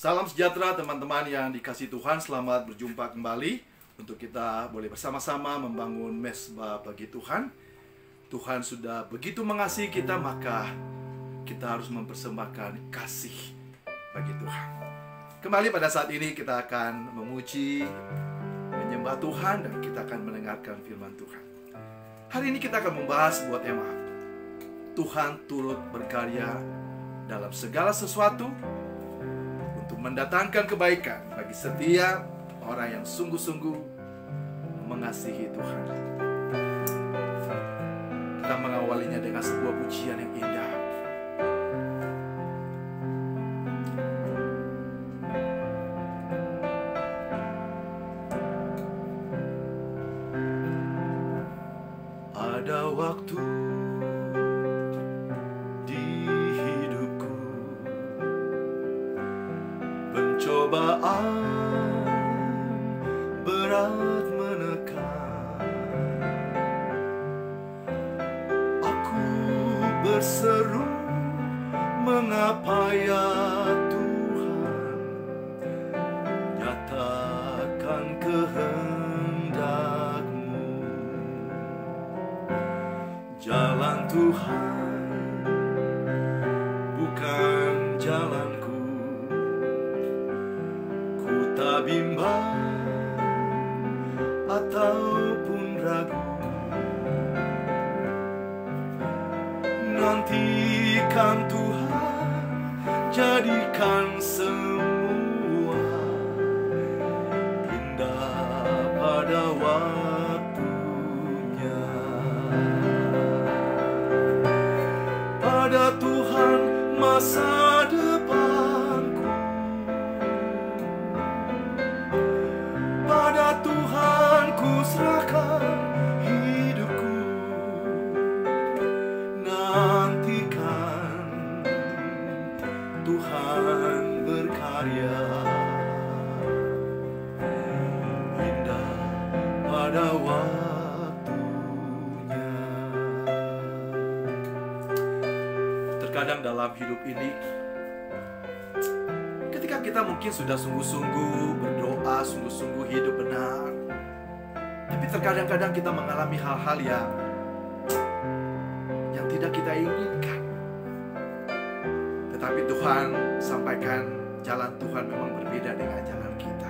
Salam sejahtera teman-teman yang dikasihi Tuhan. Selamat berjumpa kembali untuk kita boleh bersama-sama membangun mesbah bagi Tuhan. Tuhan sudah begitu mengasihi kita, maka kita harus mempersembahkan kasih bagi Tuhan. Kembali pada saat ini kita akan memuji, menyembah Tuhan, dan kita akan mendengarkan firman Tuhan. Hari ini kita akan membahas sebuah tema. Tuhan turut berkarya dalam segala sesuatu untuk mendatangkan kebaikan bagi setiap orang yang sungguh-sungguh mengasihi Tuhan. Kita mengawalinya dengan sebuah pujian yang indah. Ada waktu pencobaan berat menekan. Aku berseru, mengapa ya Tuhan? Nyatakan kehendak-Mu. Jalan Tuhan bukan jalanku, tak bimbang ataupun ragu. Nantikan Tuhan, jadikan semua indah pada waktunya. Pada Tuhan masa depanku, pada Tuhan ku serahkan hidupku. Nantikan Tuhan berkarya indah pada waktunya. Terkadang dalam hidup ini, ketika kita mungkin sudah sungguh-sungguh berdoa, sungguh-sungguh hidup benar, tapi terkadang-kadang kita mengalami hal-hal yang tidak kita inginkan. Tetapi Tuhan sampaikan jalan Tuhan memang berbeda dengan jalan kita.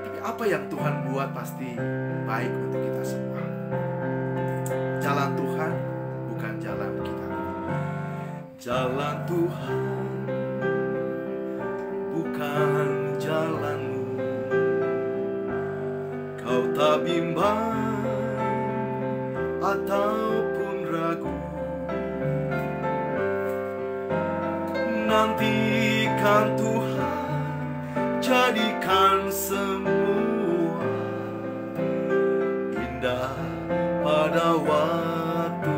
Tapi apa yang Tuhan buat pasti baik untuk kita semua. Jalan Tuhan bukan jalan kita. Jalan Tuhan bukan jalanmu. Kau tak bimbang ataupun ragu. Nantikan Tuhan, jadikan semua indah pada waktunya.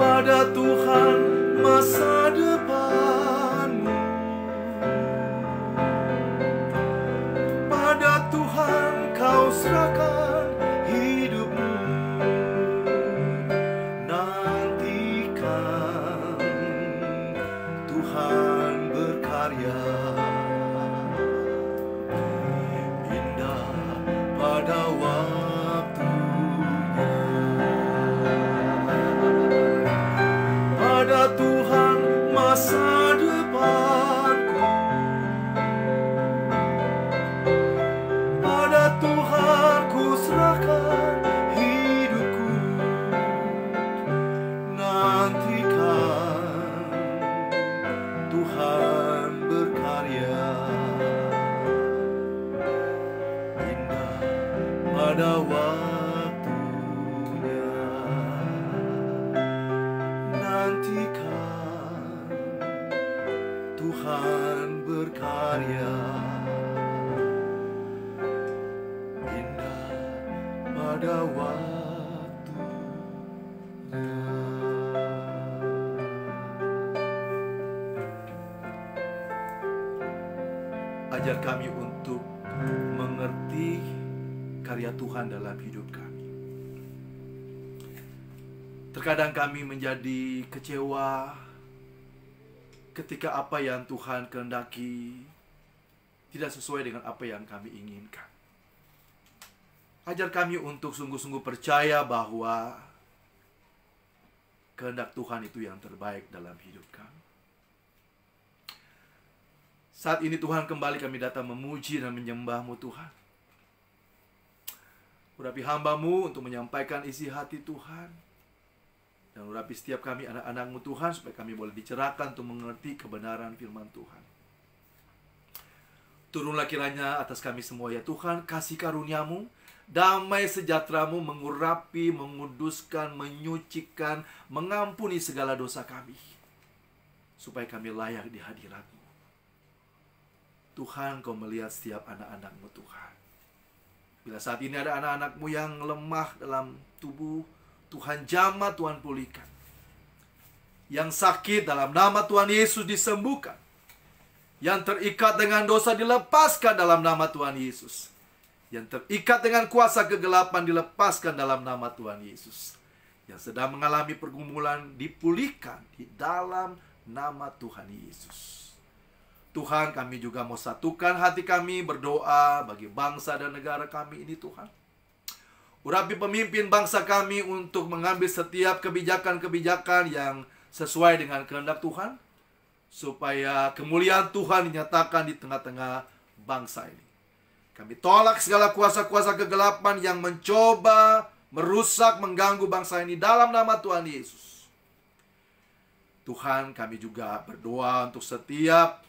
Pada Tuhan masa depanmu, pada Tuhan kau serahkan hidupmu. Nantikan Tuhan berkarya indah pada waktunya. Pada Tuhan masa depanku, pada Tuhan ku serahkan hidupku. Nantikan Tuhan berkarya indah pada waktunya. Nantikan Tuhan berkarya indah pada waktunya. Ajar kami untuk mengerti karya Tuhan dalam hidup kami. Terkadang kami menjadi kecewa ketika apa yang Tuhan kehendaki tidak sesuai dengan apa yang kami inginkan. Ajar kami untuk sungguh-sungguh percaya bahwa kehendak Tuhan itu yang terbaik dalam hidup kami. Saat ini Tuhan, kembali kami datang memuji dan menyembah-Mu Tuhan. Urapi hamba-Mu untuk menyampaikan isi hati Tuhan. Dan urapi setiap kami anak-anak-Mu Tuhan, supaya kami boleh dicerahkan untuk mengerti kebenaran firman Tuhan. Turunlah kiranya atas kami semua ya Tuhan, kasih karunia-Mu, damai sejahtera-Mu mengurapi, menguduskan, menyucikan, mengampuni segala dosa kami, supaya kami layak di hadirat-Mu. Tuhan, Kau melihat setiap anak-anak-Mu Tuhan. Bila saat ini ada anak-anak-Mu yang lemah dalam tubuh, Tuhan jamah, Tuhan pulihkan. Yang sakit dalam nama Tuhan Yesus disembuhkan. Yang terikat dengan dosa dilepaskan dalam nama Tuhan Yesus. Yang terikat dengan kuasa kegelapan dilepaskan dalam nama Tuhan Yesus. Yang sedang mengalami pergumulan dipulihkan di dalam nama Tuhan Yesus. Tuhan, kami juga mau satukan hati kami berdoa bagi bangsa dan negara kami ini Tuhan. Urapi pemimpin bangsa kami untuk mengambil setiap kebijakan-kebijakan yang sesuai dengan kehendak Tuhan, supaya kemuliaan Tuhan dinyatakan di tengah-tengah bangsa ini. Kami tolak segala kuasa-kuasa kegelapan yang mencoba merusak, mengganggu bangsa ini dalam nama Tuhan Yesus. Tuhan, kami juga berdoa untuk setiap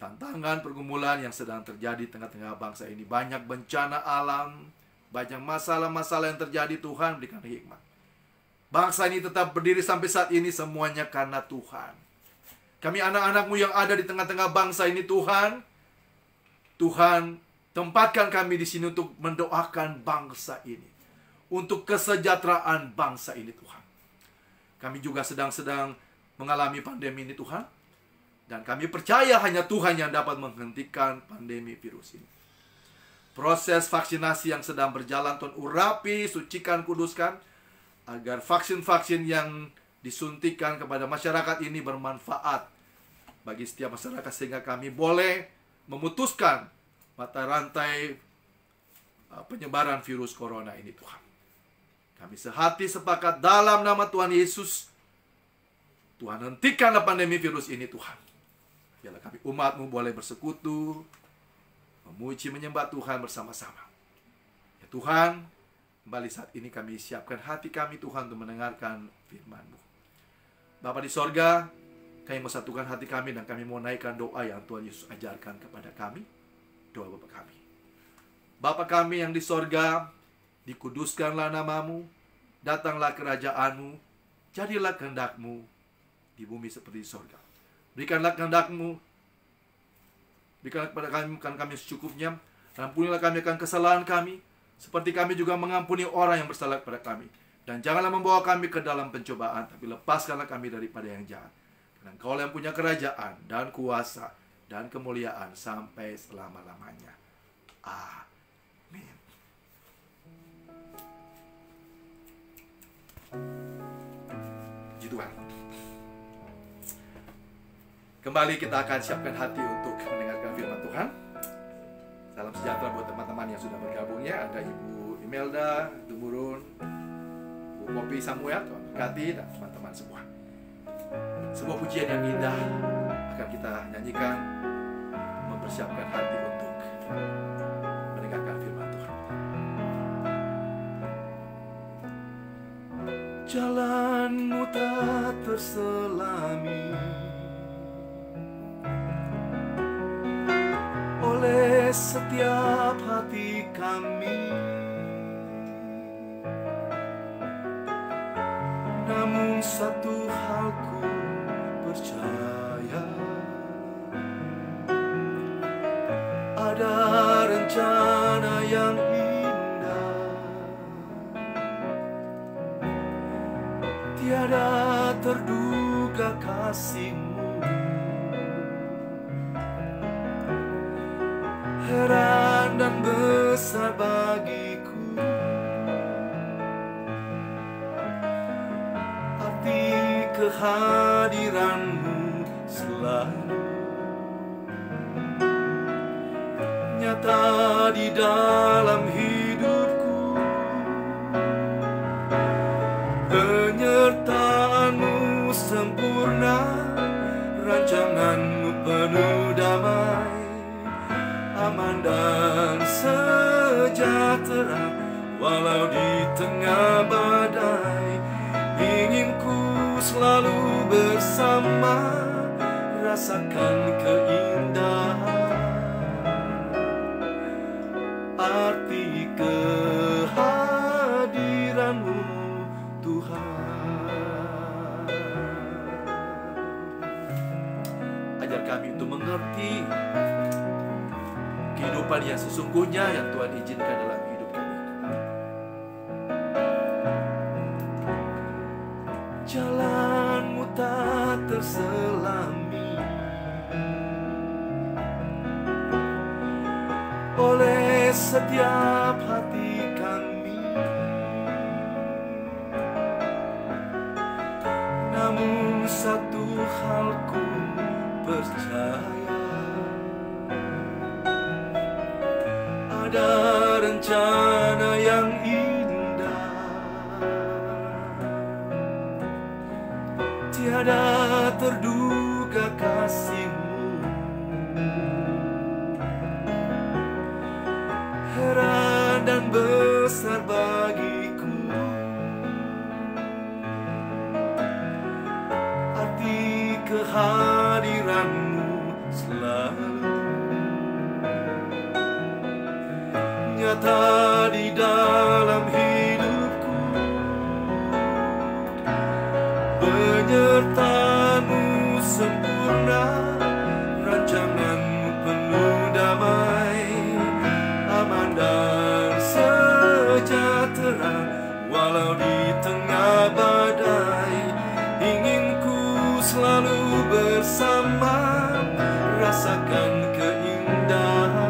tantangan pergumulan yang sedang terjadi di tengah-tengah bangsa ini. Banyak bencana alam, banyak masalah-masalah yang terjadi. Tuhan, berikan hikmat. Bangsa ini tetap berdiri sampai saat ini semuanya karena Tuhan. Kami anak-anak-Mu yang ada di tengah-tengah bangsa ini Tuhan. Tuhan, tempatkan kami di sini untuk mendoakan bangsa ini, untuk kesejahteraan bangsa ini Tuhan. Kami juga sedang mengalami pandemi ini Tuhan. Dan kami percaya hanya Tuhan yang dapat menghentikan pandemi virus ini. Proses vaksinasi yang sedang berjalan Tuhan urapi, sucikan, kuduskan, agar vaksin-vaksin yang disuntikan kepada masyarakat ini bermanfaat bagi setiap masyarakat, sehingga kami boleh memutuskan mata rantai penyebaran virus corona ini Tuhan. Kami sehati sepakat dalam nama Tuhan Yesus. Tuhan, hentikanlah pandemi virus ini Tuhan. Biarlah kami umat-Mu boleh bersekutu, memuji, menyembah Tuhan bersama-sama. Ya Tuhan, kembali saat ini kami siapkan hati kami Tuhan untuk mendengarkan firman-Mu. Bapa di sorga, kami mau satukan hati kami dan kami mau naikkan doa yang Tuhan Yesus ajarkan kepada kami. Doa Bapa kami. Bapa kami yang di sorga, dikuduskanlah nama-Mu, datanglah kerajaan-Mu, jadilah kehendak-Mu di bumi seperti di sorga. Berikanlah kehendak-Mu, berikanlah kepada kami bukan kami secukupnya, ampunilah kami akan kesalahan kami, seperti kami juga mengampuni orang yang bersalah kepada kami. Dan janganlah membawa kami ke dalam pencobaan, tapi lepaskanlah kami daripada yang jahat. Karena Engkau yang punya kerajaan dan kuasa dan kemuliaan sampai selama-lamanya. Amin. Puji Tuhan. Kembali kita akan siapkan hati untuk mendengarkan firman Tuhan. Salam sejahtera buat teman-teman yang sudah bergabung ya. Ada Ibu Imelda, Tumurun, Bu Popi Samuel, Tuhan berkati, dan teman-teman semua. Sebuah pujian yang indah akan kita nyanyikan, mempersiapkan hati untuk mendengarkan firman Tuhan. Jalan-Mu tak terselami oleh setiap hati kami, namun satu hal ku percaya, ada rencana yang indah, tiada terduga kasih-Mu, heran dan besar bagiku. kehadiran-Mu selalu nyata di dalam hidupku. Penyertaan-Mu sempurna, rancangan-Mu penuh damai, aman dan sejahtera walau di tengah badai. Ingin ku selalu bersama, rasakan keindahan arti kehadiran-Mu Tuhan. Ajar kami untuk mengerti kehidupan yang sesungguhnya yang Tuhan izinkan dalam hidup kami. Jalan-Mu tak terselami oleh setiap hati kami, namun satu hal ku percaya, ada rencana yang indah, tiada terduga kasih-Mu, heran dan besar bagiku. Arti kehadiran-Mu selalu nyata di dalam hidupku. Penyertaan-Mu sempurna, rancangan-Mu penuh damai, aman dan sejahtera walau di tengah badai. Ingin ku selalu bersama, rasakan keindahan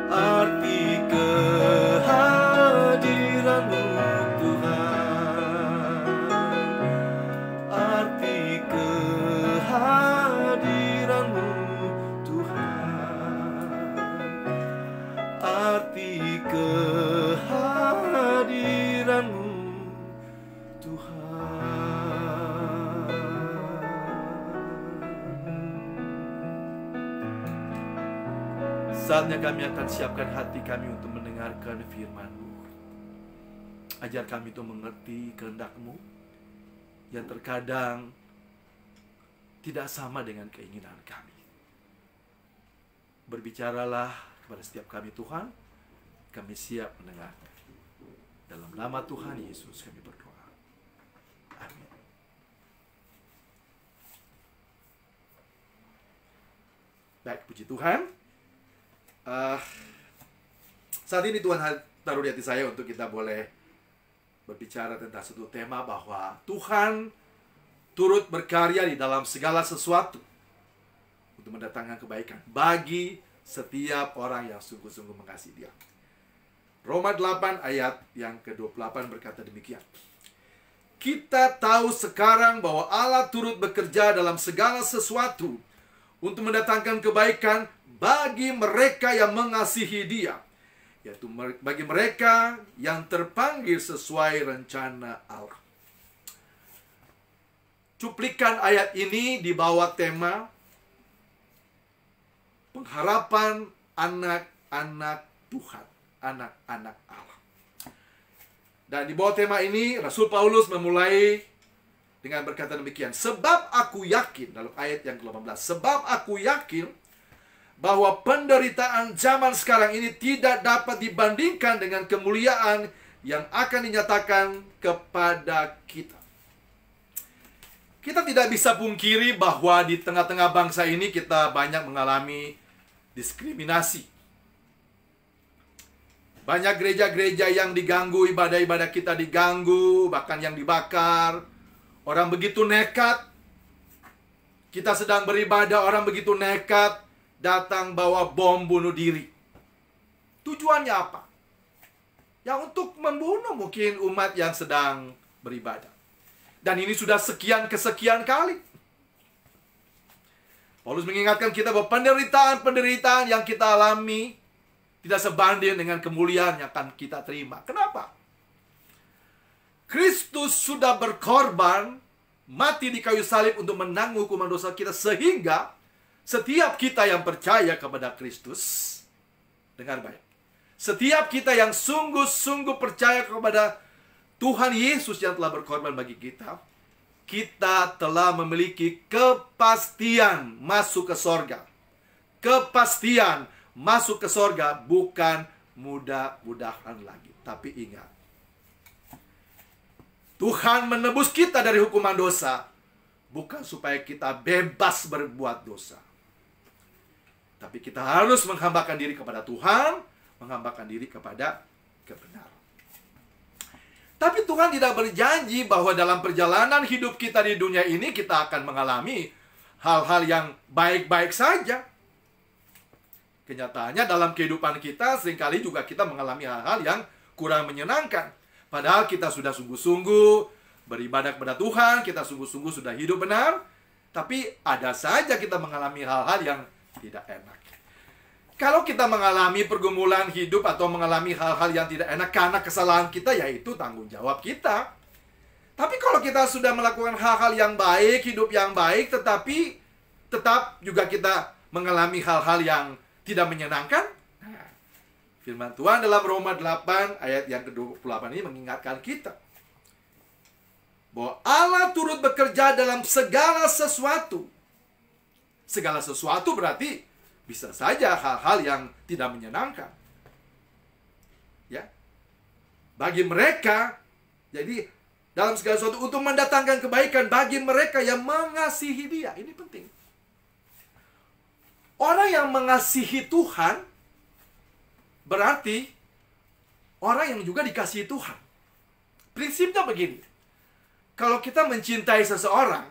arti kehadiran-Mu Tuhan, arti kehadiran-Mu Tuhan, arti kehadiran-Mu Tuhan. Saatnya kami akan siapkan hati kami untuk mendengarkan firman-Mu. Ajar kami untuk mengerti kehendak-Mu yang terkadang tidak sama dengan keinginan kami. Berbicaralah kepada setiap kami Tuhan, kami siap mendengar. Dalam nama Tuhan Yesus kami berdoa. Amin. Baik, puji Tuhan. Saat ini Tuhan taruh di hati saya untuk kita boleh berbicara tentang satu tema bahwa Tuhan turut berkarya di dalam segala sesuatu untuk mendatangkan kebaikan bagi setiap orang yang sungguh-sungguh mengasihi Dia. Roma 8 ayat yang ke-28 berkata demikian. Kita tahu sekarang bahwa Allah turut bekerja dalam segala sesuatu untuk mendatangkan kebaikan bagi mereka yang mengasihi Dia, yaitu bagi mereka yang terpanggil sesuai rencana Allah. Cuplikan ayat ini di bawah tema pengharapan anak-anak Tuhan, anak-anak Allah. Dan di bawah tema ini Rasul Paulus memulai dengan berkata demikian. Sebab aku yakin, dalam ayat yang ke-18, sebab aku yakin bahwa penderitaan zaman sekarang ini tidak dapat dibandingkan dengan kemuliaan yang akan dinyatakan kepada kita. Kita tidak bisa pungkiri bahwa di tengah-tengah bangsa ini kita banyak mengalami diskriminasi. Banyak gereja-gereja yang diganggu, ibadah-ibadah kita diganggu, bahkan yang dibakar. Orang begitu nekat. Kita sedang beribadah, orang begitu nekat datang bawa bom bunuh diri. Tujuannya apa? Ya untuk membunuh mungkin umat yang sedang beribadah. Dan ini sudah sekian kesekian kali. Paulus mengingatkan kita bahwa penderitaan-penderitaan yang kita alami tidak sebanding dengan kemuliaan yang akan kita terima. Kenapa? Kristus sudah berkorban, mati di kayu salib untuk menanggung hukuman dosa kita, sehingga setiap kita yang percaya kepada Kristus, dengar baik, setiap kita yang sungguh-sungguh percaya kepada Tuhan Yesus yang telah berkorban bagi kita, kita telah memiliki kepastian masuk ke sorga. Kepastian masuk ke sorga, bukan mudah-mudahan lagi. Tapi ingat, Tuhan menebus kita dari hukuman dosa, bukan supaya kita bebas berbuat dosa. Tapi kita harus menghambakan diri kepada Tuhan, menghambakan diri kepada kebenaran. Tapi Tuhan tidak berjanji bahwa dalam perjalanan hidup kita di dunia ini kita akan mengalami hal-hal yang baik-baik saja. Kenyataannya dalam kehidupan kita seringkali juga kita mengalami hal-hal yang kurang menyenangkan. Padahal kita sudah sungguh-sungguh beribadah kepada Tuhan, kita sungguh-sungguh sudah hidup benar, tapi ada saja kita mengalami hal-hal yang tidak enak. Kalau kita mengalami pergumulan hidup atau mengalami hal-hal yang tidak enak karena kesalahan kita, yaitu tanggung jawab kita. Tapi kalau kita sudah melakukan hal-hal yang baik, hidup yang baik, tetapi tetap juga kita mengalami hal-hal yang tidak menyenangkan, firman Tuhan dalam Roma 8 ayat yang ke-28 ini mengingatkan kita bahwa Allah turut bekerja dalam segala sesuatu. Segala sesuatu berarti bisa saja hal-hal yang tidak menyenangkan. Ya. Bagi mereka, jadi dalam segala sesuatu untuk mendatangkan kebaikan bagi mereka yang mengasihi Dia. Ini penting. Orang yang mengasihi Tuhan berarti orang yang juga dikasihi Tuhan. Prinsipnya begini. Kalau kita mencintai seseorang,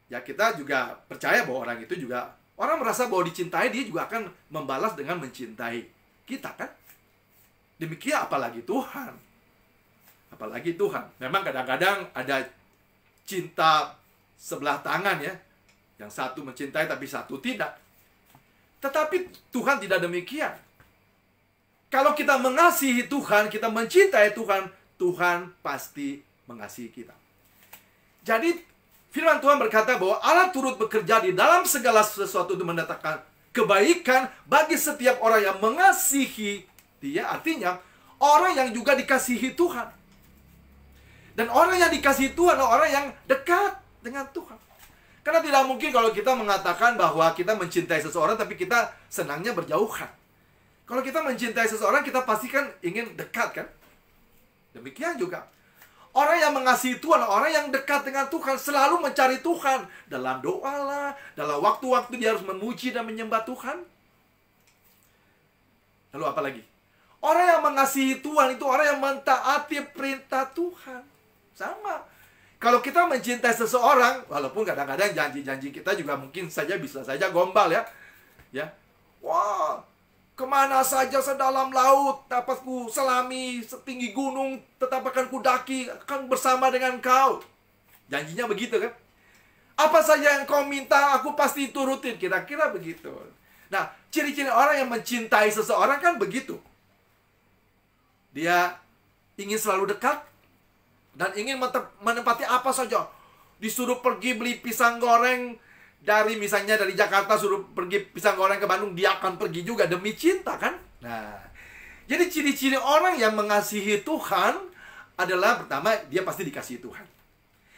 ya kita juga percaya bahwa orang itu juga, orang merasa bahwa dicintai, dia juga akan membalas dengan mencintai kita, kan? Demikian apalagi Tuhan. Apalagi Tuhan. Memang kadang-kadang ada cinta sebelah tangan ya. Yang satu mencintai tapi satu tidak. Tetapi Tuhan tidak demikian. Kalau kita mengasihi Tuhan, kita mencintai Tuhan, Tuhan pasti mengasihi kita. Jadi firman Tuhan berkata bahwa Allah turut bekerja di dalam segala sesuatu untuk mendatangkan kebaikan bagi setiap orang yang mengasihi Dia. Artinya orang yang juga dikasihi Tuhan. Dan orang yang dikasihi Tuhan adalah orang yang dekat dengan Tuhan. Karena tidak mungkin kalau kita mengatakan bahwa kita mencintai seseorang tapi kita senangnya berjauhan. Kalau kita mencintai seseorang, kita pasti kan ingin dekat, kan? Demikian juga orang yang mengasihi Tuhan, orang yang dekat dengan Tuhan, selalu mencari Tuhan. Dalam doa lah, dalam waktu-waktu dia harus memuji dan menyembah Tuhan. Lalu apa lagi? Orang yang mengasihi Tuhan itu orang yang mentaati perintah Tuhan. Sama. Kalau kita mencintai seseorang, walaupun kadang-kadang janji-janji kita juga mungkin saja bisa saja gombal ya. Ya. Wah, kemana saja sedalam laut dapat ku selami, setinggi gunung tetap akan ku daki, akan bersama dengan kau. Janjinya begitu kan? Apa saja yang kau minta aku pasti turutin, kira-kira begitu. Nah, ciri-ciri orang yang mencintai seseorang kan begitu. Dia ingin selalu dekat dan ingin menempati apa saja. Disuruh pergi beli pisang goreng dari misalnya dari Jakarta, suruh pergi pisang goreng ke Bandung, dia akan pergi juga demi cinta, kan? Nah, jadi ciri-ciri orang yang mengasihi Tuhan adalah pertama, dia pasti dikasihi Tuhan.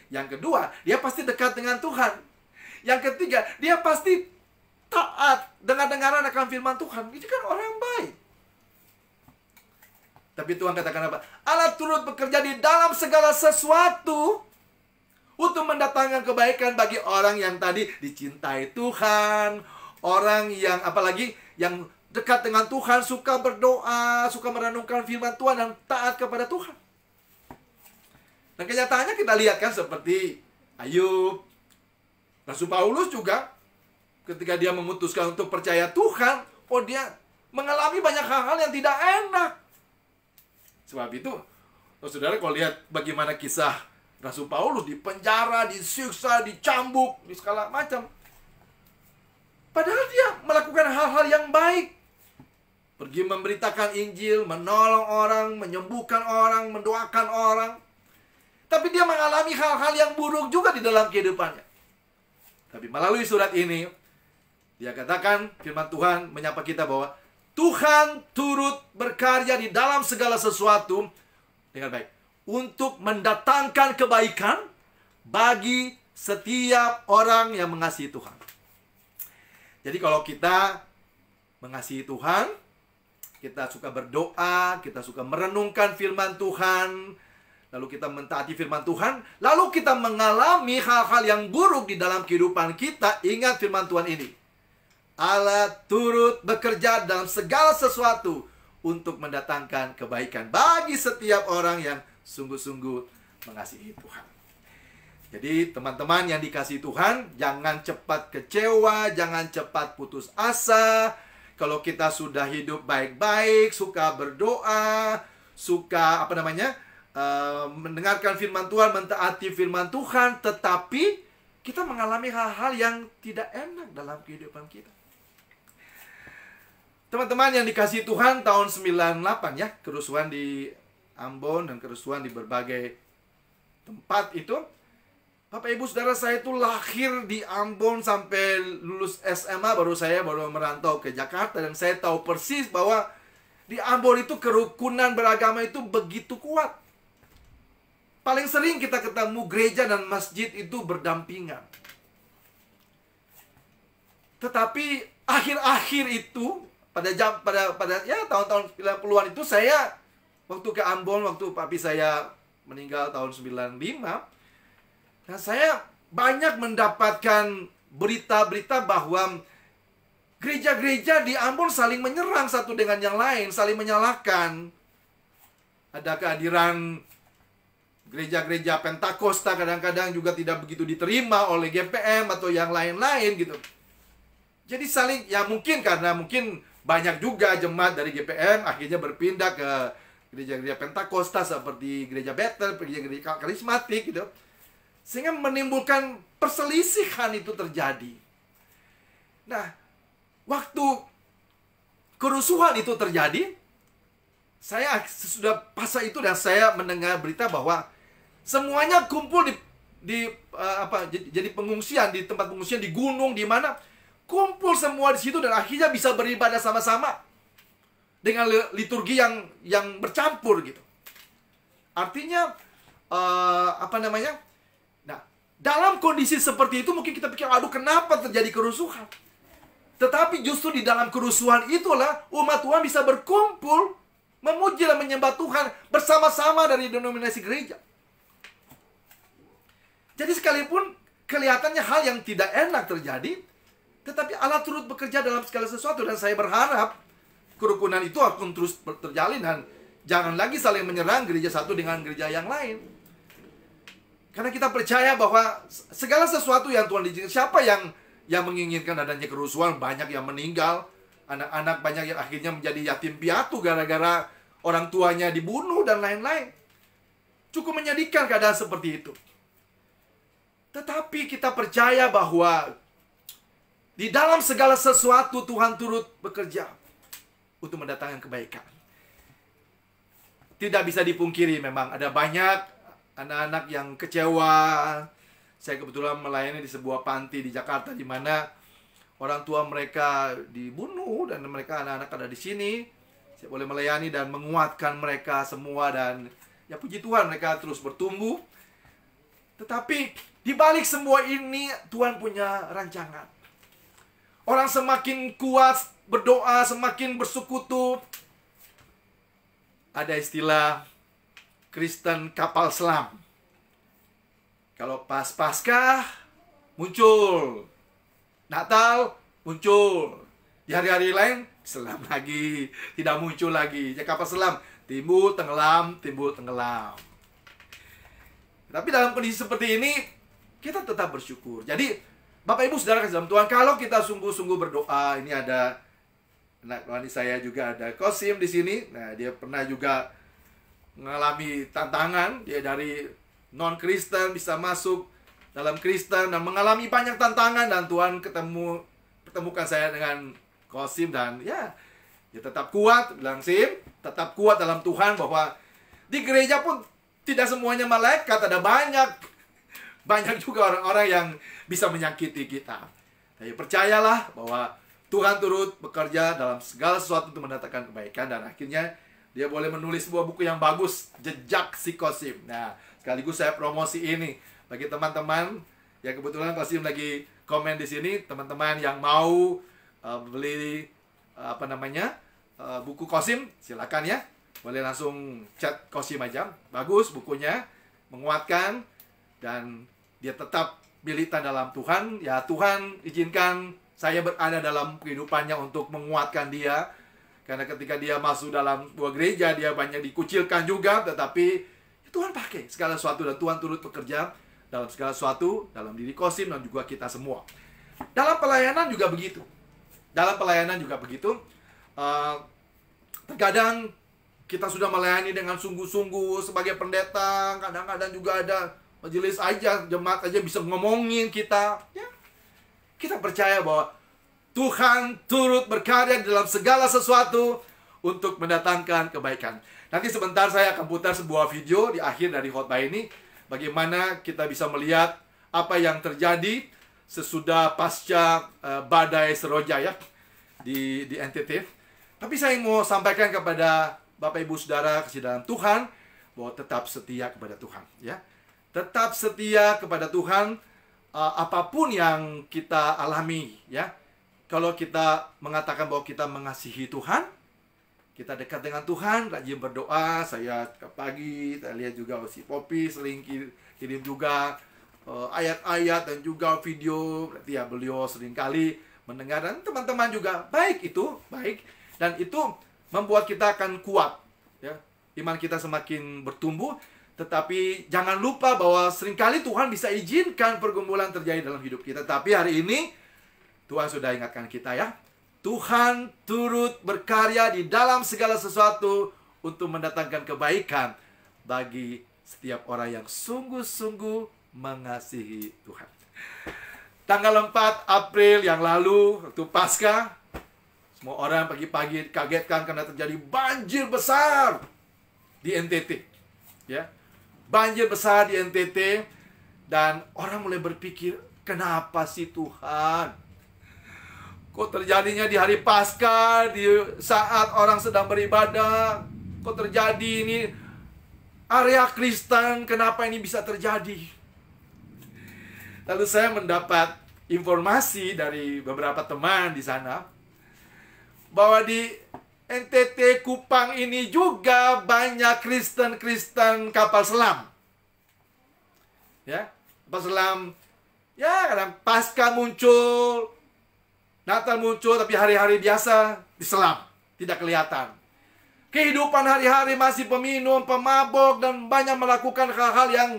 Yang kedua, dia pasti dekat dengan Tuhan. Yang ketiga, dia pasti taat dengar-dengaran akan firman Tuhan. Itu kan orang yang baik. Tapi Tuhan katakan apa? Allah turut bekerja di dalam segala sesuatu untuk mendatangkan kebaikan bagi orang yang tadi dicintai Tuhan, orang yang apalagi yang dekat dengan Tuhan, suka berdoa, suka merenungkan firman Tuhan dan taat kepada Tuhan. Dan kenyataannya kita lihat kan seperti Ayub. Rasul Paulus juga ketika dia memutuskan untuk percaya Tuhan, oh dia mengalami banyak hal-hal yang tidak enak. Sebab itu, saudara kalau lihat bagaimana kisah Rasul Paulus dipenjara, disiksa, dicambuk, di segala macam. Padahal dia melakukan hal-hal yang baik. Pergi memberitakan Injil, menolong orang, menyembuhkan orang, mendoakan orang. Tapi dia mengalami hal-hal yang buruk juga di dalam kehidupannya. Tapi melalui surat ini, dia katakan, firman Tuhan menyapa kita bahwa Tuhan turut berkarya di dalam segala sesuatu dengan baik, untuk mendatangkan kebaikan bagi setiap orang yang mengasihi Tuhan. Jadi kalau kita mengasihi Tuhan, kita suka berdoa, kita suka merenungkan firman Tuhan, lalu kita mentaati firman Tuhan, lalu kita mengalami hal-hal yang buruk di dalam kehidupan kita, ingat firman Tuhan ini. Allah turut bekerja dalam segala sesuatu untuk mendatangkan kebaikan bagi setiap orang yang sungguh-sungguh mengasihi Tuhan. Jadi teman-teman yang dikasihi Tuhan, jangan cepat kecewa, jangan cepat putus asa. Kalau kita sudah hidup baik-baik, suka berdoa, suka mendengarkan firman Tuhan, mentaati firman Tuhan, tetapi kita mengalami hal-hal yang tidak enak dalam kehidupan kita. Teman-teman yang dikasihi Tuhan, tahun 98 ya, kerusuhan di Ambon dan kerusuhan di berbagai tempat itu, Bapak Ibu Saudara, saya itu lahir di Ambon sampai lulus SMA, baru merantau ke Jakarta, dan saya tahu persis bahwa di Ambon itu kerukunan beragama itu begitu kuat. Paling sering kita ketemu gereja dan masjid itu berdampingan. Tetapi akhir-akhir itu pada tahun-tahun 90-an itu, saya waktu ke Ambon, waktu papi saya meninggal tahun 95, nah saya banyak mendapatkan berita-berita bahwa gereja-gereja di Ambon saling menyerang satu dengan yang lain, saling menyalahkan. Ada kehadiran gereja-gereja Pentakosta kadang-kadang juga tidak begitu diterima oleh GPM atau yang lain-lain gitu. Jadi saling, ya mungkin banyak juga jemaat dari GPM akhirnya berpindah ke gereja-gereja Pentakosta seperti gereja Bethel, gereja-gereja karismatik gitu. Sehingga menimbulkan perselisihan itu terjadi. Nah, waktu kerusuhan itu terjadi, saya sesudah pasca itu dan saya mendengar berita bahwa semuanya kumpul jadi pengungsian, di tempat pengungsian di gunung, di mana kumpul semua di situ dan akhirnya bisa beribadah sama-sama dengan liturgi yang bercampur gitu. Artinya nah, dalam kondisi seperti itu mungkin kita pikir, aduh kenapa terjadi kerusuhan? Tetapi justru di dalam kerusuhan itulah umat Tuhan bisa berkumpul memuji dan menyembah Tuhan bersama-sama dari denominasi gereja. Jadi sekalipun kelihatannya hal yang tidak enak terjadi, tetapi Allah turut bekerja dalam segala sesuatu. Dan saya berharap kerukunan itu akan terus terjalin, dan jangan lagi saling menyerang gereja satu dengan gereja yang lain. Karena kita percaya bahwa segala sesuatu yang Tuhan izinkan, siapa yang menginginkan adanya kerusuhan, banyak yang meninggal, anak-anak banyak yang akhirnya menjadi yatim piatu gara-gara orang tuanya dibunuh dan lain-lain. Cukup menyedihkan keadaan seperti itu. Tetapi kita percaya bahwa di dalam segala sesuatu Tuhan turut bekerja untuk mendatangkan kebaikan. Tidak bisa dipungkiri memang ada banyak anak-anak yang kecewa. Saya kebetulan melayani di sebuah panti di Jakarta di mana orang tua mereka dibunuh dan mereka anak-anak ada di sini. Saya boleh melayani dan menguatkan mereka semua, dan ya puji Tuhan mereka terus bertumbuh. Tetapi di balik semua ini Tuhan punya rancangan. Orang semakin kuat berdoa, semakin bersekutu. Ada istilah Kristen kapal selam. Kalau pas Paskah muncul, Natal muncul, di hari-hari lain selam lagi, tidak muncul lagi. Jadi kapal selam, timbul tenggelam, timbul tenggelam. Tapi dalam kondisi seperti ini kita tetap bersyukur. Jadi Bapak Ibu Saudara kasih dalam Tuhan, kalau kita sungguh-sungguh berdoa, ini ada anak rohani saya juga, ada Kosim di sini. Nah, dia pernah juga mengalami tantangan, dia dari non-Kristen bisa masuk dalam Kristen dan mengalami banyak tantangan, dan Tuhan pertemukan saya dengan Kosim, dan ya tetap kuat, bilang Sim, tetap kuat dalam Tuhan, bahwa di gereja pun tidak semuanya malaikat, ada banyak juga orang-orang yang bisa menyakiti kita. Tapi percayalah bahwa Tuhan turut bekerja dalam segala sesuatu untuk mendatangkan kebaikan, dan akhirnya dia boleh menulis sebuah buku yang bagus, Jejak si Kosim. Nah, sekaligus saya promosi ini bagi teman-teman yang kebetulan Kosim lagi komen di sini, teman-teman yang mau beli buku Kosim, silakan ya. Boleh langsung chat Kosim aja. Bagus bukunya, menguatkan, dan dia tetap militan dalam Tuhan. Ya, Tuhan izinkan saya berada dalam kehidupannya untuk menguatkan dia. Karena ketika dia masuk dalam sebuah gereja, dia banyak dikucilkan juga. Tetapi Tuhan pakai segala sesuatu, dan Tuhan turut bekerja dalam segala sesuatu, dalam diri Kosim dan juga kita semua. Dalam pelayanan juga begitu. Terkadang kita sudah melayani dengan sungguh-sungguh sebagai pendeta. Kadang-kadang juga ada majelis aja, jemaat aja bisa ngomongin kita. Ya, kita percaya bahwa Tuhan turut berkarya dalam segala sesuatu untuk mendatangkan kebaikan. Nanti sebentar saya akan putar sebuah video di akhir dari khotbah ini, bagaimana kita bisa melihat apa yang terjadi sesudah pasca badai Seroja ya di NTT. Tapi saya mau sampaikan kepada Bapak Ibu Saudara kasih dalam Tuhan, bahwa tetap setia kepada Tuhan ya. Tetap setia kepada Tuhan, apapun yang kita alami ya. Kalau kita mengatakan bahwa kita mengasihi Tuhan, kita dekat dengan Tuhan, rajin berdoa. Saya pagi, saya lihat juga si Poppy sering kirim juga ayat-ayat dan juga video. Berarti ya beliau seringkali mendengar, dan teman-teman juga baik itu, baik. Dan itu membuat kita akan kuat ya. Iman kita semakin bertumbuh. Tetapi jangan lupa bahwa seringkali Tuhan bisa izinkan pergumulan terjadi dalam hidup kita. Tapi hari ini Tuhan sudah ingatkan kita ya. Tuhan turut berkarya di dalam segala sesuatu untuk mendatangkan kebaikan bagi setiap orang yang sungguh-sungguh mengasihi Tuhan. Tanggal 4 April yang lalu, waktu Paskah, semua orang pagi-pagi kagetkan karena terjadi banjir besar di NTT. Ya, banjir besar di NTT, dan orang mulai berpikir, kenapa sih Tuhan? Kok terjadinya di hari Paskah, di saat orang sedang beribadah? Kok terjadi ini area Kristen? Kenapa ini bisa terjadi? Lalu saya mendapat informasi dari beberapa teman di sana, bahwa di NTT Kupang ini juga banyak Kristen kapal selam. Ya, kapal selam. Ya, kadang Paskah muncul, Natal muncul, tapi hari-hari biasa diselam, tidak kelihatan. Kehidupan hari-hari masih peminum, pemabok, dan banyak melakukan hal-hal yang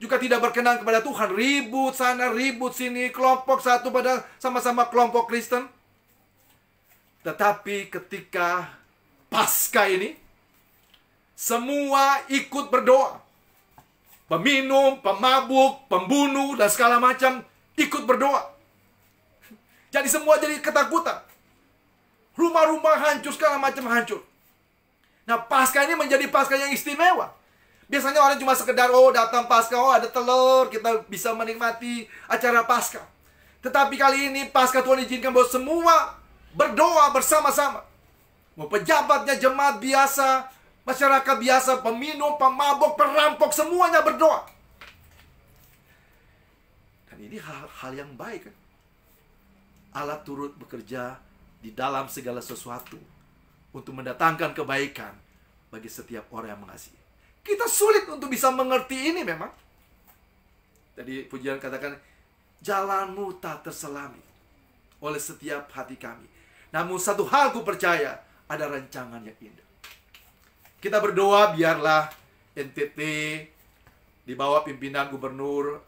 juga tidak berkenan kepada Tuhan. Ribut sana, ribut sini, kelompok satu pada sama-sama kelompok Kristen. Tetapi ketika Paskah ini, semua ikut berdoa. Peminum, pemabuk, pembunuh, dan segala macam ikut berdoa. Jadi semua jadi ketakutan. Rumah-rumah hancur, segala macam hancur. Nah, Paskah ini menjadi Paskah yang istimewa. Biasanya orang cuma sekedar, datang Paskah, ada telur, kita bisa menikmati acara Paskah. Tetapi kali ini Paskah Tuhan izinkan bahwa semua berdoa bersama-sama. Mau pejabatnya, jemaat biasa, masyarakat biasa, peminum, pemabok, perampok, semuanya berdoa. Dan ini hal yang baik kan? Allah turut bekerja di dalam segala sesuatu untuk mendatangkan kebaikan bagi setiap orang yang mengasihi. Kita sulit untuk bisa mengerti ini memang. Tadi pujian katakan, jalanmu tak terselami oleh setiap hati kami. Namun satu hal ku percaya, ada rancangan yang indah. Kita berdoa biarlah NTT di bawah pimpinan Gubernur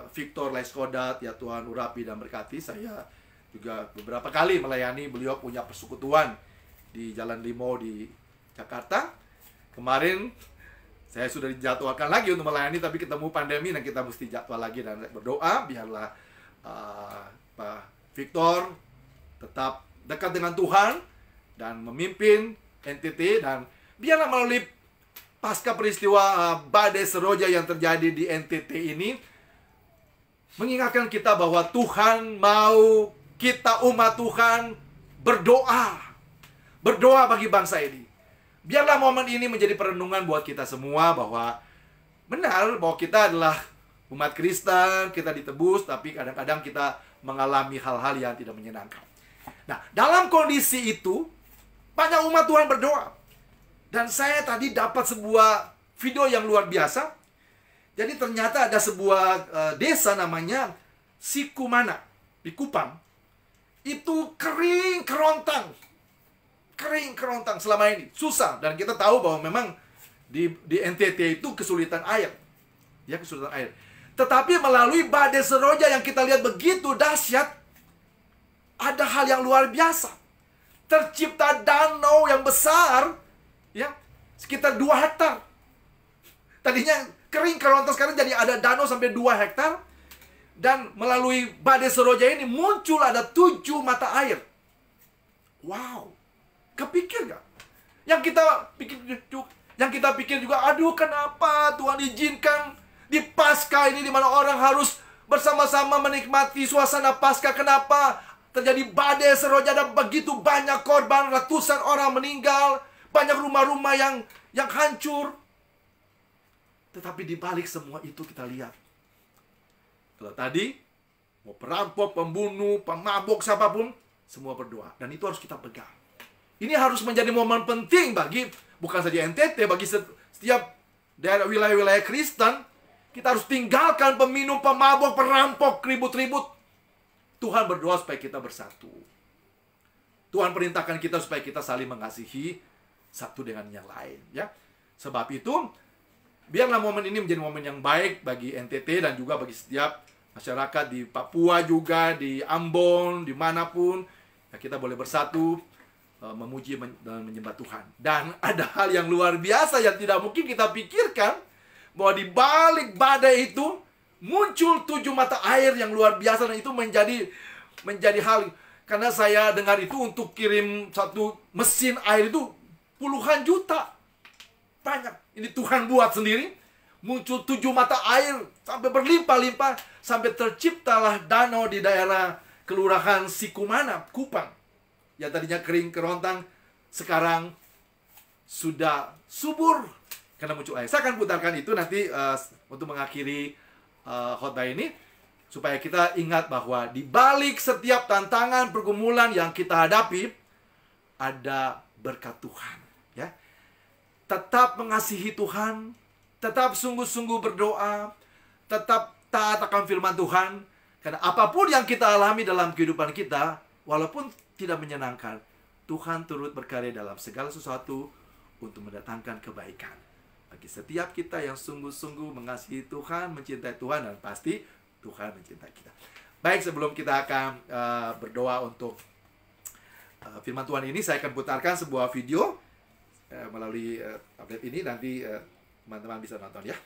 Victor Laiskodat, ya Tuhan urapi dan berkati. Saya juga beberapa kali melayani, beliau punya persekutuan di Jalan Limo di Jakarta. Kemarin Saya sudah dijadwalkan lagi untuk melayani, tapi ketemu pandemi dan kita mesti jadwal lagi. Dan berdoa biarlah Pak Victor tetap dekat dengan Tuhan dan memimpin NTT, dan biarlah melalui pasca peristiwa badai seroja yang terjadi di NTT ini mengingatkan kita bahwa Tuhan mau kita umat Tuhan berdoa bagi bangsa ini. Biarlah momen ini menjadi perenungan buat kita semua bahwa benar bahwa kita adalah umat Kristen, kita ditebus, tapi kadang-kadang kita mengalami hal-hal yang tidak menyenangkan. Nah, dalam kondisi itu banyak umat Tuhan berdoa. Dan saya tadi dapat sebuah video yang luar biasa. Jadi ternyata ada sebuah desa namanya Sikumana di Kupang. Itu kering kerontang selama ini, susah. Dan kita tahu bahwa memang di NTT itu kesulitan air. Ya, kesulitan air. Tetapi melalui badai seroja yang kita lihat begitu dahsyat, ada hal yang luar biasa. Tercipta danau yang besar, ya, sekitar 2 hektar. Tadinya kering kerontang, sekarang jadi ada danau sampai 2 hektar. Dan melalui badai seroja ini muncul ada 7 mata air. Wow, kepikir gak? Yang kita pikir juga, aduh kenapa Tuhan izinkan di Paskah ini, di mana orang harus bersama-sama menikmati suasana Paskah, kenapa terjadi badai seroja dan begitu banyak korban, ratusan orang meninggal, banyak rumah-rumah yang hancur. Tetapi di balik semua itu kita lihat, kalau tadi mau perampok, pembunuh, pemabuk, siapapun, semua berdoa. Dan itu harus kita pegang. Ini harus menjadi momen penting bagi, bukan saja NTT, bagi setiap daerah wilayah-wilayah Kristen. Kita harus tinggalkan peminum, pemabuk, perampok, ribut-ribut. Tuhan berdoa supaya kita bersatu. Tuhan perintahkan kita supaya kita saling mengasihi satu dengan yang lain, ya. Sebab itu, biarlah momen ini menjadi momen yang baik bagi NTT dan juga bagi setiap masyarakat di Papua juga, di Ambon, dimanapun. Ya, kita boleh bersatu, memuji dan menyembah Tuhan. Dan ada hal yang luar biasa yang tidak mungkin kita pikirkan, bahwa di balik badai itu muncul 7 mata air yang luar biasa. Dan itu menjadi hal, karena saya dengar itu untuk kirim satu mesin air itu puluhan juta. Banyak. Ini Tuhan buat sendiri. Muncul 7 mata air sampai berlimpah-limpah, sampai terciptalah danau di daerah Kelurahan Sikumana, Kupang, yang tadinya kering kerontang, sekarang sudah subur karena muncul air. Saya akan putarkan itu nanti untuk mengakhiri khotbah ini, supaya kita ingat bahwa di balik setiap tantangan, pergumulan yang kita hadapi, ada berkat Tuhan, ya. Tetap mengasihi Tuhan, tetap sungguh-sungguh berdoa, tetap taat akan firman Tuhan. Karena apapun yang kita alami dalam kehidupan kita, walaupun tidak menyenangkan, Tuhan turut berkarya dalam segala sesuatu untuk mendatangkan kebaikan bagi setiap kita yang sungguh-sungguh mengasihi Tuhan, mencintai Tuhan, dan pasti Tuhan mencintai kita. Baik, sebelum kita akan berdoa untuk firman Tuhan ini, saya akan putarkan sebuah video melalui tablet ini. Nanti teman-teman bisa nonton, ya.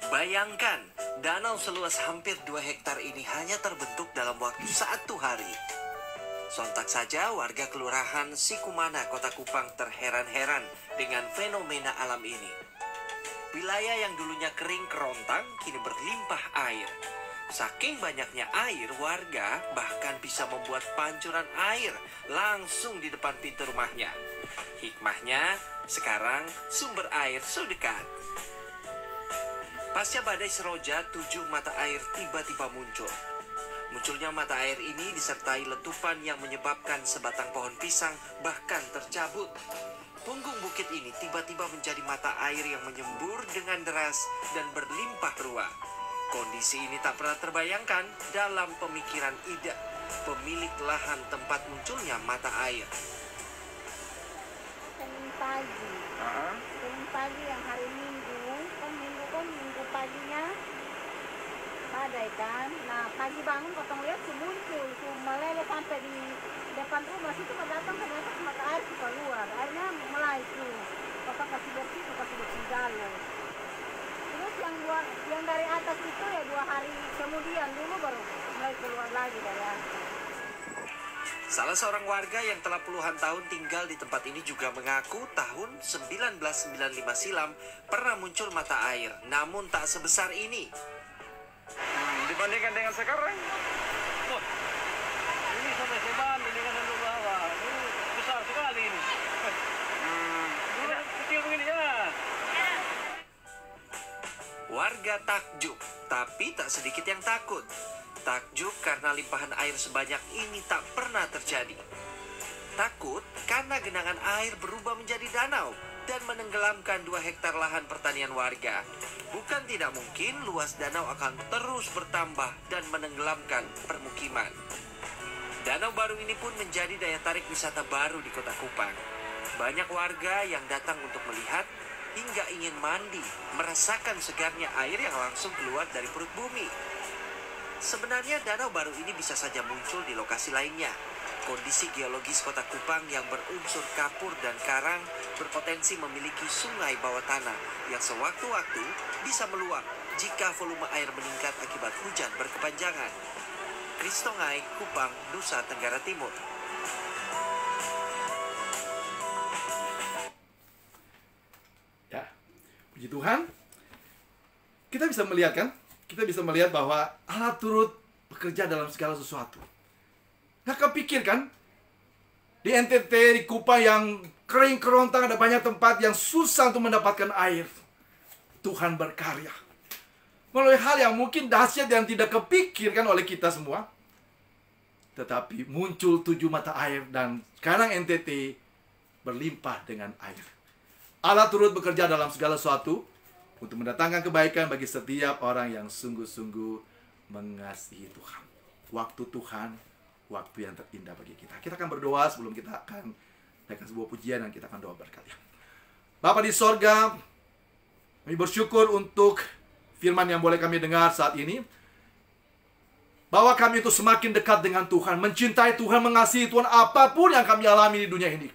Bayangkan, danau seluas hampir 2 hektar ini hanya terbentuk dalam waktu 1 hari. Sontak saja warga Kelurahan Sikumana, Kota Kupang terheran-heran dengan fenomena alam ini. Wilayah yang dulunya kering kerontang kini berlimpah air. Saking banyaknya air, warga bahkan bisa membuat pancuran air langsung di depan pintu rumahnya. Hikmahnya, sekarang sumber air sudah dekat. Pasca badai seroja, 7 mata air tiba-tiba muncul. Munculnya mata air ini disertai letupan yang menyebabkan sebatang pohon pisang bahkan tercabut. Punggung bukit ini tiba-tiba menjadi mata air yang menyembur dengan deras dan berlimpah ruah. Kondisi ini tak pernah terbayangkan dalam pemikiran Ida, pemilik lahan tempat munculnya mata air. Senin pagi yang hari Minggu, kan minggu pagi badai kan. Nah pagi bangun potong lihat muncul, meleleh sampai di depan rumah situ datang ternyata mata air keluar, airnya mulai tuh. Potong kasih bersih jalur. Terus yang dari atas itu ya 2 hari kemudian dulu baru mulai keluar lagi dari atas. Salah seorang warga yang telah puluhan tahun tinggal di tempat ini juga mengaku tahun 1995 silam pernah muncul mata air, namun tak sebesar ini. Dibandingkan dengan sekarang, wah, ini sampai seban, ini kan untuk bawah, ini besar sekali ini. Dulu kecil begini ya. Warga takjub, tapi tak sedikit yang takut. Takjub karena limpahan air sebanyak ini tak pernah terjadi. Takut karena genangan air berubah menjadi danau dan menenggelamkan 2 hektar lahan pertanian warga. Bukan tidak mungkin luas danau akan terus bertambah dan menenggelamkan permukiman. Danau baru ini pun menjadi daya tarik wisata baru di Kota Kupang. Banyak warga yang datang untuk melihat hingga ingin mandi, merasakan segarnya air yang langsung keluar dari perut bumi. Sebenarnya danau baru ini bisa saja muncul di lokasi lainnya. Kondisi geologis Kota Kupang yang berunsur kapur dan karang berpotensi memiliki sungai bawah tanah yang sewaktu-waktu bisa meluap jika volume air meningkat akibat hujan berkepanjangan. Kristongai, Kupang, Nusa Tenggara Timur. Ya, puji Tuhan. Kita bisa melihat kan? Kita bisa melihat bahwa Allah turut bekerja dalam segala sesuatu. Nggak kepikir kan? Di NTT, di Kupang yang kering kerontang, ada banyak tempat yang susah untuk mendapatkan air. Tuhan berkarya. Melalui hal yang mungkin dahsyat yang tidak kepikirkan oleh kita semua. Tetapi muncul 7 mata air dan sekarang NTT berlimpah dengan air. Allah turut bekerja dalam segala sesuatu untuk mendatangkan kebaikan bagi setiap orang yang sungguh-sungguh mengasihi Tuhan. Waktu Tuhan, waktu yang terindah bagi kita. Kita akan berdoa sebelum kita akan naikkan sebuah pujian dan kita akan doa berkali. Bapa di sorga, kami bersyukur untuk firman yang boleh kami dengar saat ini. Bahwa kami itu semakin dekat dengan Tuhan, mencintai Tuhan, mengasihi Tuhan apapun yang kami alami di dunia ini.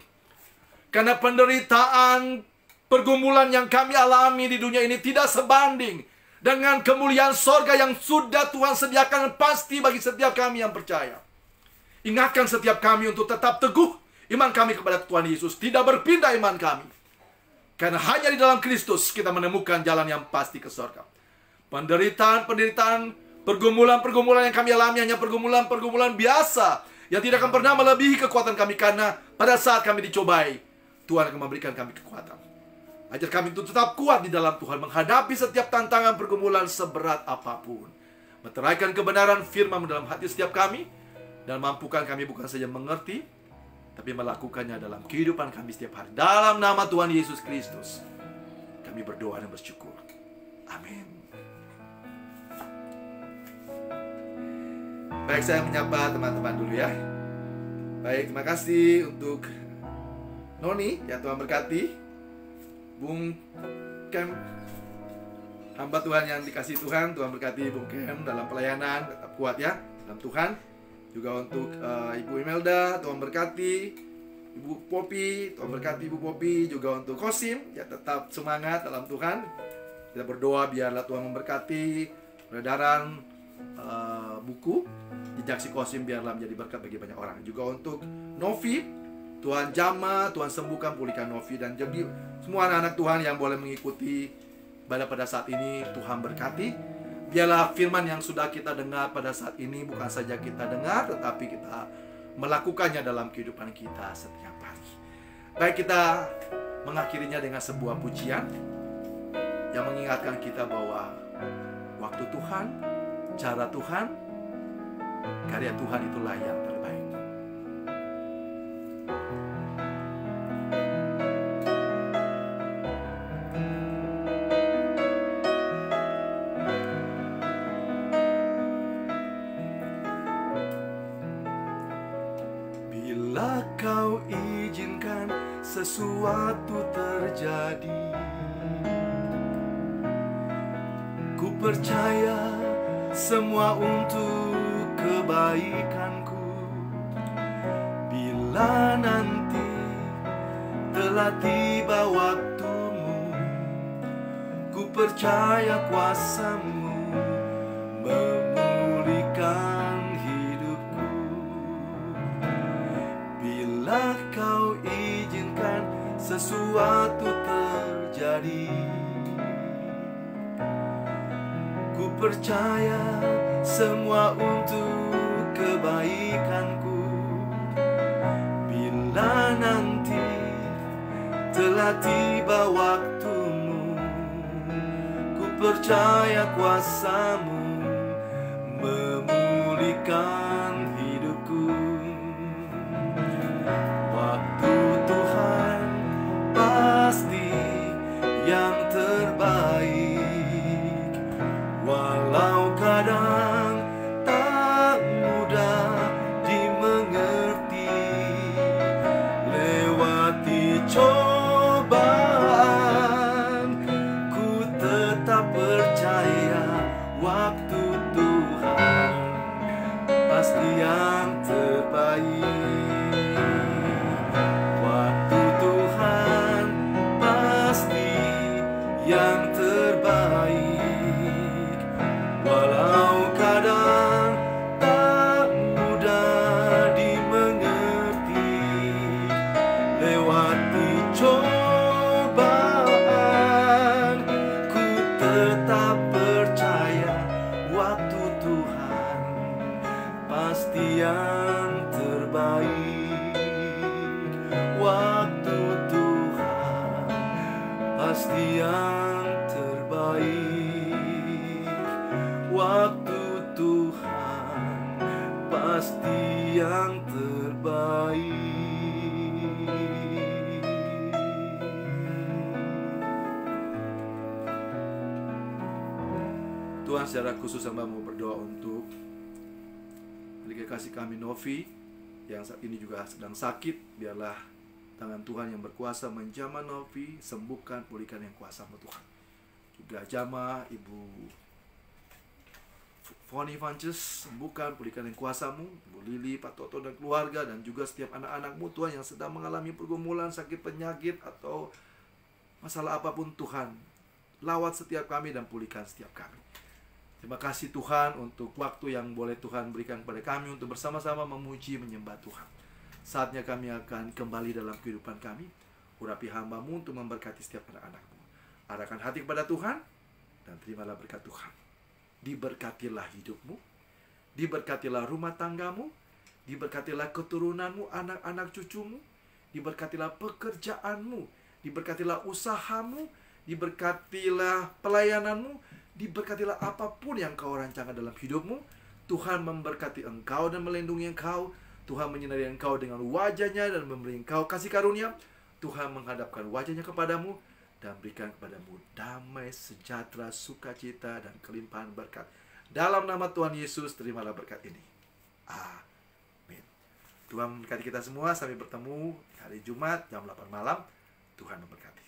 Karena penderitaan, pergumulan yang kami alami di dunia ini tidak sebanding dengan kemuliaan sorga yang sudah Tuhan sediakan pasti bagi setiap kami yang percaya. Ingatkan setiap kami untuk tetap teguh iman kami kepada Tuhan Yesus. Tidak berpindah iman kami. Karena hanya di dalam Kristus kita menemukan jalan yang pasti ke sorga. Penderitaan, pergumulan yang kami alami hanya pergumulan biasa yang tidak akan pernah melebihi kekuatan kami. Karena pada saat kami dicobai, Tuhan akan memberikan kami kekuatan. Ajar kami untuk tetap kuat di dalam Tuhan, menghadapi setiap tantangan pergumulan seberat apapun. Meteraikan kebenaran firman dalam hati setiap kami, dan mampukan kami bukan saja mengerti, tapi melakukannya dalam kehidupan kami setiap hari. Dalam nama Tuhan Yesus Kristus, kami berdoa dan bersyukur. Amin. Baik, saya menyapa teman-teman dulu ya. Baik, terima kasih untuk Noni, ya Tuhan berkati. Bung Kem, hamba Tuhan yang dikasih Tuhan, Tuhan berkati Bung Kem dalam pelayanan, tetap kuat ya dalam Tuhan. Juga untuk Ibu Imelda, Tuhan berkati. Ibu Popi, Tuhan berkati Ibu Popi. Juga untuk Kosim, ya tetap semangat dalam Tuhan. Kita berdoa biarlah Tuhan memberkati peredaran buku Jejak Si Kosim, biarlah menjadi berkat bagi banyak orang. Juga untuk Novi, Tuhan jamah, Tuhan sembuhkan, pulihkan Novi. Dan jadi semua anak-anak Tuhan yang boleh mengikuti pada saat ini, Tuhan berkati. Biarlah firman yang sudah kita dengar pada saat ini bukan saja kita dengar, tetapi kita melakukannya dalam kehidupan kita setiap hari. Baik, kita mengakhirinya dengan sebuah pujian yang mengingatkan kita bahwa waktu Tuhan, cara Tuhan, karya Tuhan itulah yang terbaik. Bila kau izinkan sesuatu terjadi, ku percaya semua untuk kebaikanku. Bila nanti telah tiba waktumu, ku percaya kuasa-Mu memulihkan hidupku. Bila Kau izinkan sesuatu terjadi, ku percaya semua untuk kebaikanku. Bila nanti telah tiba waktumu, ku percaya kuasa-Mu memulihkan hidupku. Waktu Tuhan pasti yang terbaik, walau kadang tak mudah dimengerti. Lewati cobaan, ku tetap percaya waktu Tuhan pasti yang terbaik. Waktu Tuhan pasti yang terbaik, walau kadang tak mudah dimengerti. Lewati cobaan, ku tetap percaya waktu Tuhan pasti yang terbaik. Waktu Tuhan pasti yang terbaik. Waktu Tuhan pasti yang terbaik. Tuhan, secara khusus hamba mau berdoa untuk adik kasih kami Novi yang saat ini juga sedang sakit. Biarlah tangan Tuhan yang berkuasa menjamah Novi, sembuhkan, pulihkan yang kuasa-Mu Tuhan. Juga jamaah Ibu Foni Vances, sembuhkan, pulihkan yang kuasa-Mu. Ibu Lili, Pak Toto dan keluarga, dan juga setiap anak-anak-Mu Tuhan yang sedang mengalami pergumulan, sakit, penyakit, atau masalah apapun Tuhan. Lawat setiap kami dan pulihkan setiap kami. Terima kasih Tuhan untuk waktu yang boleh Tuhan berikan kepada kami untuk bersama-sama memuji, menyembah Tuhan. Saatnya kami akan kembali dalam kehidupan kami. Urapi hamba-Mu untuk memberkati setiap anak-anak-Mu. Arahkan hati kepada Tuhan dan terimalah berkat Tuhan. Diberkatilah hidupmu, diberkatilah rumah tanggamu, diberkatilah keturunanmu, anak-anak cucumu, diberkatilah pekerjaanmu, diberkatilah usahamu, diberkatilah pelayananmu, diberkatilah apapun yang Kau rancangkan dalam hidupmu. Tuhan memberkati engkau dan melindungi engkau. Tuhan menyinari engkau dengan wajahnya dan memberi engkau kasih karunia. Tuhan menghadapkan wajahnya kepadamu dan berikan kepadamu damai, sejahtera, sukacita, dan kelimpahan berkat. Dalam nama Tuhan Yesus, terimalah berkat ini. Amin. Tuhan memberkati kita semua. Sampai bertemu hari Jumat jam 8 malam. Tuhan memberkati.